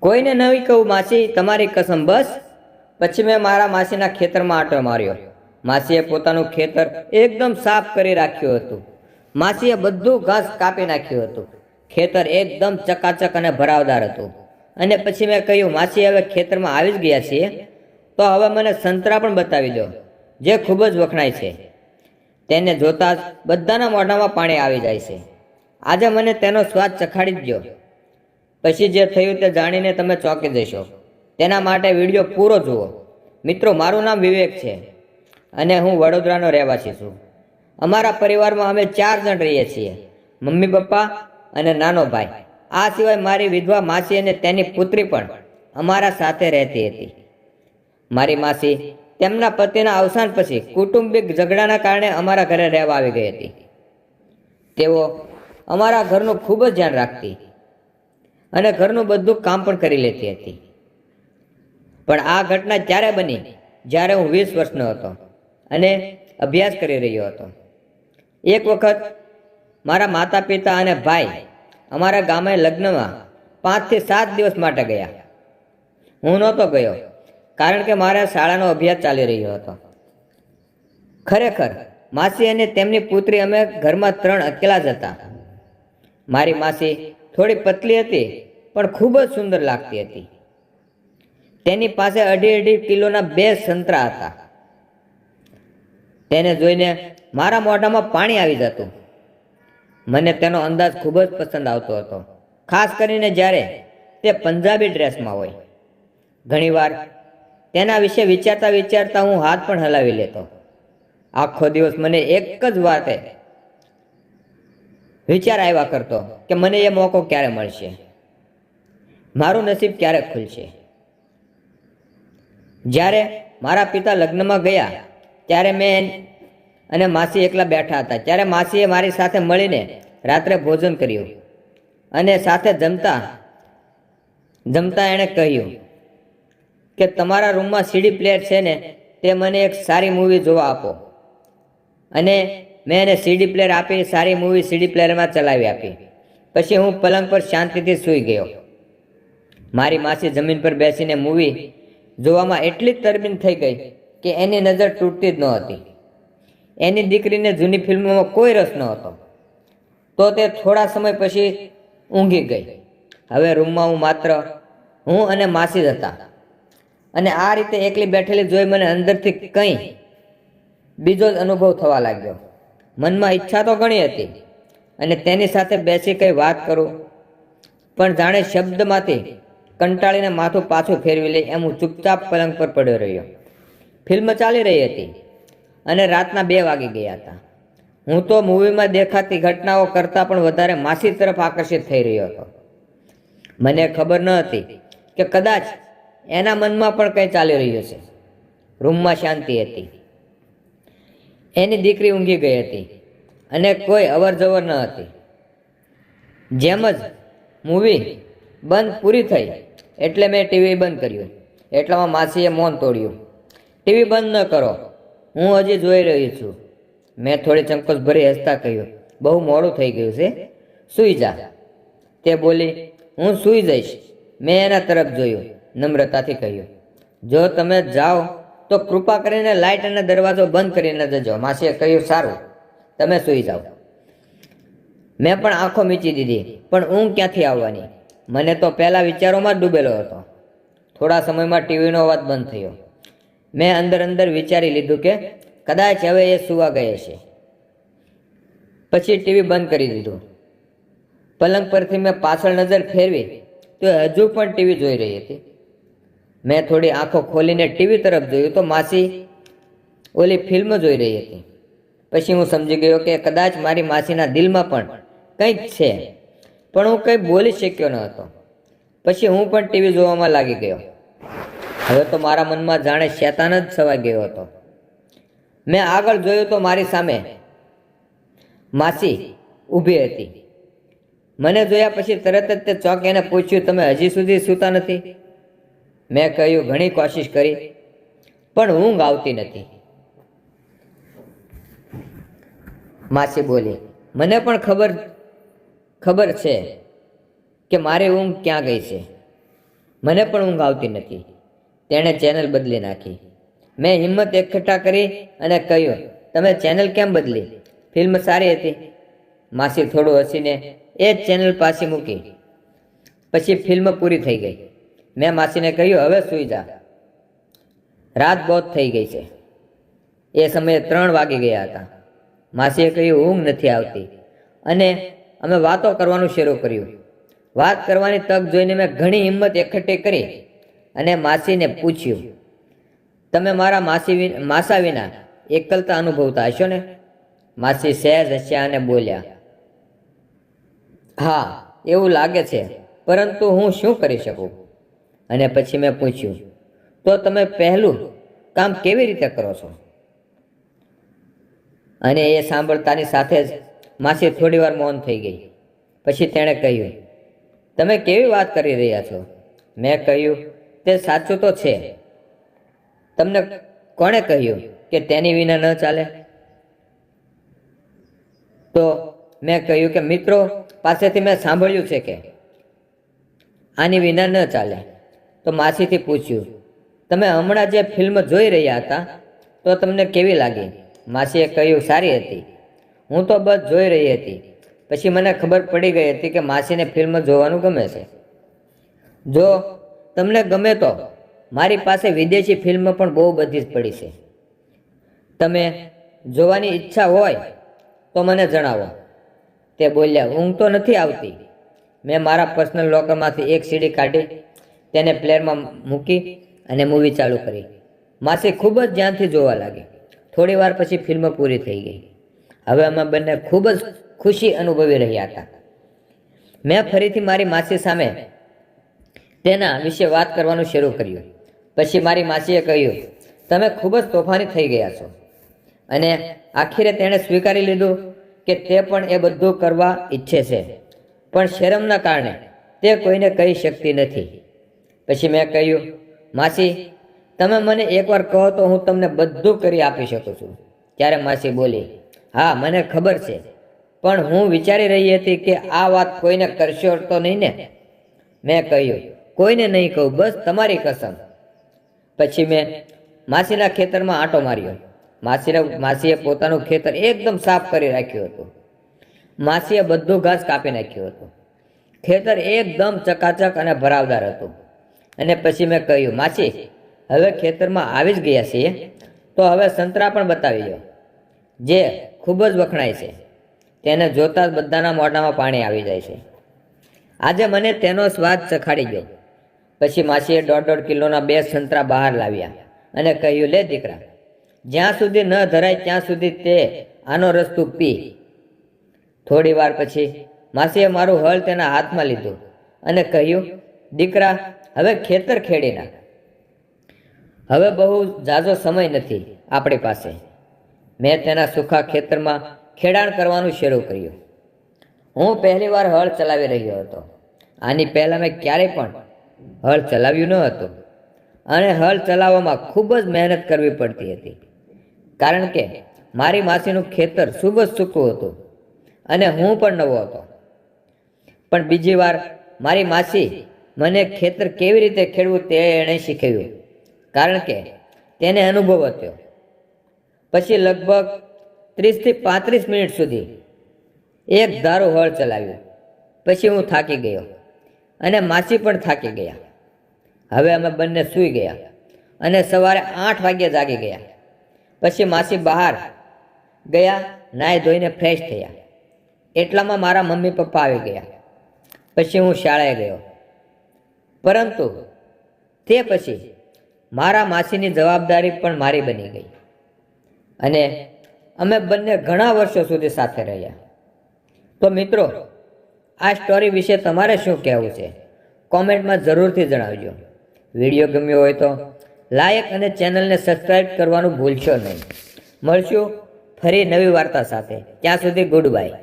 કોઈને નવી કહું માસી, તમારી કસમ બસ. પછી મેં મારા માસીના ખેતરમાં આંટો માર્યો. માસીએ પોતાનું ખેતર એકદમ સાફ કરી રાખ્યું હતું. માસીએ બધું ઘાસ કાપી નાખ્યું હતું. ખેતર એકદમ ચકાચક અને ભરાવદાર હતું. અને પછી મેં કહ્યું, માસી હવે ખેતરમાં આવી જ ગયા છીએ, તો હવે મને સંતરા પણ બતાવી દો, જે ખૂબ જ વખણાય છે. તેને જોતા જ બધાના મોઢામાં પાણી આવી જાય છે. આજે મને તેનો સ્વાદ ચખાડી જ દો. પછી જે થયું તે જાણીને તમે ચોંકી જશો. તેના માટે વિડીયો પૂરો જુઓ. મિત્રો, મારું નામ વિવેક છે અને હું વડોદરાનો રહેવાસી છું. અમારા પરિવારમાં અમે 4 જણ રહીએ છીએ, મમ્મી, પપ્પા અને નાનો ભાઈ. આ સિવાય મારી વિધવા માસી અને તેની પુત્રી પણ અમારા સાથે રહેતી હતી. મારી માસી તેમના પતિના અવસાન પછી કૌટુંબિક ઝઘડાના કારણે અમારા ઘરે રહેવા આવી ગઈ હતી. તેઓ અમારા ઘરનું ખૂબ જ ધ્યાન રાખતી અને ઘરનું બધું કામ પણ કરી લેતી હતી. પણ આ ઘટના ત્યારે બની જ્યારે હું 20 વર્ષનો હતો અને અભ્યાસ કરી રહ્યો હતો. એક વખત મારા માતા પિતા અને ભાઈ અમારા ગામે લગ્નમાં 5 થી 7 દિવસ માટે ગયા. હું નહોતો ગયો કારણ કે મારા શાળાનો અભ્યાસ ચાલી રહ્યો હતો. ખરેખર માસી અને તેમની પુત્રી અમે ઘરમાં 3 અકેલા જ હતા. મારી માસી થોડી પતલી હતી પણ ખૂબ જ સુંદર લાગતી હતી. તેની પાસે 2.5 કિલોના 2 સંતરા હતા. તેને જોઈને મારા મોઢામાં પાણી આવી જતું. મને તેનો અંદાજ ખૂબ જ પસંદ આવતો હતો, ખાસ કરીને જ્યારે તે પંજાબી ડ્રેસમાં હોય. ઘણીવાર તેના વિશે વિચારતા વિચારતા હું હાથ પણ હલાવી લેતો. આખો દિવસ મને એક જ વાતે વિચાર આવ્યા કરતો કે મને એ મોકો ક્યારે મળશે, મારું નસીબ ક્યારે ખુલશે. જ્યારે મારા પિતા લગ્નમાં ગયા ત્યારે મેં અને માસી એકલા બેઠા હતા. ત્યારે માસીએ મારી સાથે મળીને રાત્રે ભોજન કર્યું અને સાથે જમતા જમતા એણે કહ્યું કે તમારા રૂમમાં સીડી પ્લેયર છે ને, તે મને એક સારી મૂવી જોવા આપો. અને મેં એને સીડી પ્લેયર આપી. સારી મૂવી સીડી પ્લેયરમાં ચલાવી આપી. પછી હું પલંગ પર શાંતિથી સૂઈ ગયો. મારી માસી જમીન પર બેસીને મૂવી જોવામાં એટલી તરબીન થઈ ગઈ કે એની નજર તૂટતી જ ન હતી. એની દીકરીને જૂની ફિલ્મોમાં કોઈ રસ ન હતો, તો તે થોડા સમય પછી ઊંઘી ગઈ. હવે રૂમમાં માત્ર હું અને માસી જ હતા. અને આ રીતે એકલી બેઠેલી જોઈ મને અંદરથી કંઈ બીજો જ અનુભવ થવા લાગ્યો. મનમાં ઈચ્છા તો ઘણી હતી અને તેની સાથે બેસી કંઈ વાત કરું, પણ જાણે શબ્દમાંથી કંટાળીને માથું પાછું ફેરવી લે એમ હું ચૂપચાપ પલંગ પર પડ્યો રહ્યો. ફિલ્મ ચાલી રહી હતી અને રાતના 2 વાગી ગયા હતા. હું તો મૂવીમાં દેખાતી ઘટનાઓ કરતાં પણ વધારે માસી તરફ આકર્ષિત થઈ રહ્યો હતો. મને ખબર ન હતી કે કદાચ એના મનમાં પણ કંઈ ચાલી રહ્યું છે. રૂમમાં શાંતિ હતી. એની દીકરી ઊંઘી ગઈ હતી અને કોઈ અવર જવર ન હતી. જેમ જ મૂવી પૂરી થઈ એટલે મેં ટીવી બંધ કર્યું. એટલામાં માસીએ મૌન તોડ્યું. ટીવી બંધ ન કરો, હું હજી જોઈ રહી છું. મેં થોડી ચંકોસ ભરી હસતા કહ્યું, બહુ મોડું થઈ ગયું છે, સૂઈ જા. તે બોલી, હું સૂઈ જઈશ. મેં એના તરફ જોયું, નમ્રતાથી કહ્યું, જો તમે જાઓ તો કૃપા કરીને લાઇટ અને દરવાજો બંધ કરીને જજો. માસીએ કહ્યું, સારું, તમે સૂઈ જાઓ. મેં પણ આંખો મીચી દીધી, પણ ઊંઘ ક્યાંથી આવવાની? મને તો પહેલા વિચારોમાં જ ડૂબેલો હતો. થોડા સમયમાં ટીવીનો અવાજ બંધ થયો. મેં અંદર વિચારી લીધું કે કદાચ હવે એ સૂવા ગયે છે. પછી ટીવી બંધ કરી દીધું. પલંગ પરથી મેં પાછળ નજર ફેરવી તો હજુ પણ ટીવી જોઈ રહી હતી. મેં થોડી આંખો ખોલીને ટીવી તરફ જોયું તો માસી ઓલી ફિલ્મ જોઈ રહી હતી. પછી હું સમજી ગયો કે કદાચ મારી માસીના દિલમાં પણ કંઈક છે, પણ હું કંઈ બોલી શક્યો ન હતો. પછી હું પણ ટીવી જોવામાં લાગી ગયો. હવે તો મારા મનમાં જાણે શેતાન જ છવાઈ ગયો હતો. મેં આગળ જોયું તો મારી સામે માસી ઊભી હતી. મને જોયા પછી તરત જ તે ચોંકીને પૂછ્યું, તમે હજી સુધી સૂતા નથી? મેં કહ્યું, ઘણી કોશિશ કરી પણ ઊંઘ આવતી નથી. માસી બોલી, મને પણ ખબર છે કે મારી ઊંઘ ક્યાં ગઈ છે. મને પણ ઊંઘ આવતી નથી. તેણે ચેનલ બદલી નાખી. મેં હિંમત એકઠા કરી અને કહ્યું, તમે ચેનલ કેમ બદલી? ફિલ્મ સારી હતી. માસી થોડું હસીને એ જ ચેનલ પાછી મૂકી. પછી ફિલ્મ પૂરી થઈ ગઈ. મેં માસીને કહ્યું, હવે સૂઈ જા, રાત બહુ થઈ ગઈ છે. એ સમયે 3 વાગી ગયા હતા. માસીએ કહ્યું, ઊંઘ નથી આવતી. અને અમે વાતો કરવાનું શરૂ કર્યું. વાત કરવાની તક જોઈને મેં ઘણી હિંમત એકઠી કરી અને માસીને પૂછ્યું, તમે મારા માસા વિના એકલતા અનુભવતા હશો ને? માસી સહેજ હસ્યા અને બોલ્યા, હા, એવું લાગે છે, પરંતુ હું શું કરી શકું? અને પછી મેં પૂછ્યું, તો તમે પહેલું કામ કેવી રીતે કરો છો? અને એ સાંભળતાની સાથે જ માસી થોડી વાર મૌન થઈ ગઈ. પછી તેણે કહ્યું, તમે કેવી વાત કરી રહ્યા છો? મેં કહ્યું, તે સાચું તો છે. તમને કોણે કહ્યું કે તેની વિના ન ચાલે? તો મેં કહ્યું કે મિત્રો પાસેથી મેં સાંભળ્યું છે કે આની વિના ન ચાલે. તો માસીથી પૂછ્યું, તમે હમણાં જે ફિલ્મ જોઈ રહ્યા હતા તો તમને કેવી લાગી? માસીએ કહ્યું, સારી હતી. હું તો બસ જોઈ રહી હતી. પછી મને ખબર પડી ગઈ હતી કે માસીને ફિલ્મ જોવાનું ગમે છે. જો તમને ગમે તો મારી પાસે વિદેશી ફિલ્મ પણ બહુ બધી જ પડી છે. તમે જોવાની ઈચ્છા હોય તો મને જણાવો. તે બોલ્યા, ઊંઘ તો નથી આવતી. મેં મારા પર્સનલ લોકરમાંથી એક સીડી કાઢી, તેને પ્લેયરમાં મૂકી અને મૂવી ચાલુ કરી. માસી ખૂબ જ ધ્યાનથી જોવા લાગી. થોડી વાર પછી ફિલ્મ પૂરી થઈ ગઈ. હવે અમે બંને ખૂબ જ ખુશી અનુભવી રહ્યા હતા. મેં ફરીથી મારી માસી સામે તેના વિશે વાત કરવાનું શરૂ કર્યું. પછી મારી માસીએ કહ્યું, તમે ખૂબ જ તોફાની થઈ ગયા છો. અને આખરે તેણે સ્વીકારી લીધું કે તે પણ એ બધું કરવા ઈચ્છે છે, પણ શરમના કારણે તે કોઈને કહી શકતી નથી. પછી મેં કહ્યું, માસી, તમે મને એકવાર કહો તો હું તમને બધું કરી આપી શકું છું. ત્યારે માસી બોલી, હા, મને ખબર છે, પણ હું વિચારી રહી હતી કે આ વાત કોઈને કરશો તો નહીં ને? મેં કહ્યું, કોઈને નહીં કહું, બસ તમારી કસમ. પછી મેં માસીના ખેતરમાં આંટો માર્યો. માસીએ પોતાનું ખેતર એકદમ સાફ કરી રાખ્યું હતું. માસીએ બધું ઘાસ કાપી નાખ્યું હતું. ખેતર એકદમ ચકાચક અને ભરાવદાર હતું. અને પછી મેં કહ્યું, માસી, હવે ખેતરમાં આવી જ ગયા છીએ તો હવે સંતરા પણ બતાવી દો, જે ખૂબ જ વખણાય છે. તેને જોતા જ બધાના મોઢામાં પાણી આવી જાય છે. આજે મને તેનો સ્વાદ ચખાડી ગયો. પછી માસીએ 1.5 કિલોના 2 સંતરા બહાર લાવ્યા અને કહ્યું, લે દીકરા, જ્યાં સુધી ન ધરાય ત્યાં સુધી તે આનો રસ તું પી. થોડી વાર પછી માસીએ મારું હળ તેના હાથમાં લીધું અને કહ્યું, દીકરા, હવે ખેતર ખેડી નાખ. હવે બહુ ઝાઝો સમય નથી આપણી પાસે. મેં તેના સૂખા ખેતરમાં ખેડાણ કરવાનું શરૂ કર્યું. હું પહેલી વાર હળ ચલાવી રહ્યો હતો. આની પહેલાં મેં ક્યારેય પણ હળ ચલાવ્યું ન હતું. અને હળ ચલાવવામાં ખૂબ જ મહેનત કરવી પડતી હતી, કારણ કે મારી માસીનું ખેતર ખૂબ જ સૂકું હતું અને હું પણ નવો હતો. પણ બીજી વાર મારી માસી મને ખેતર કેવી રીતે ખેડવું તે એણે શીખવ્યું, કારણ કે તેને અનુભવ હતો. પછી લગભગ 30 થી 35 મિનિટ સુધી એક ધારું હળ ચલાવ્યું. પછી હું થાકી ગયો અને માસી પણ થાકી ગયા. હવે અમે બંને સૂઈ ગયા અને સવારે 8 વાગ્યે જાગી ગયા. પછી માસી બહાર ગયા, નાહી ધોઈને ફ્રેશ થયા. એટલામાં મારા મમ્મી પપ્પા આવી ગયા. પછી હું શાળાએ ગયો. પરંતુ તે પછી મારા માસીની જવાબદારી પણ મારી બની ગઈ અને અમે બંને ઘણા વર્ષો સુધી સાથે રહ્યા. તો મિત્રો, આ સ્ટોરી વિશે તમારે શું કહેવું છે? કોમેન્ટમાં જરૂરથી જણાવજો. વિડીયો ગમ્યો હોય તો લાઈક અને ચેનલને સબસ્ક્રાઈબ કરવાનું ભૂલશો નહીં. મળશું ફરી નવી વાર્તા સાથે. ત્યાં સુધી ગુડ બાય.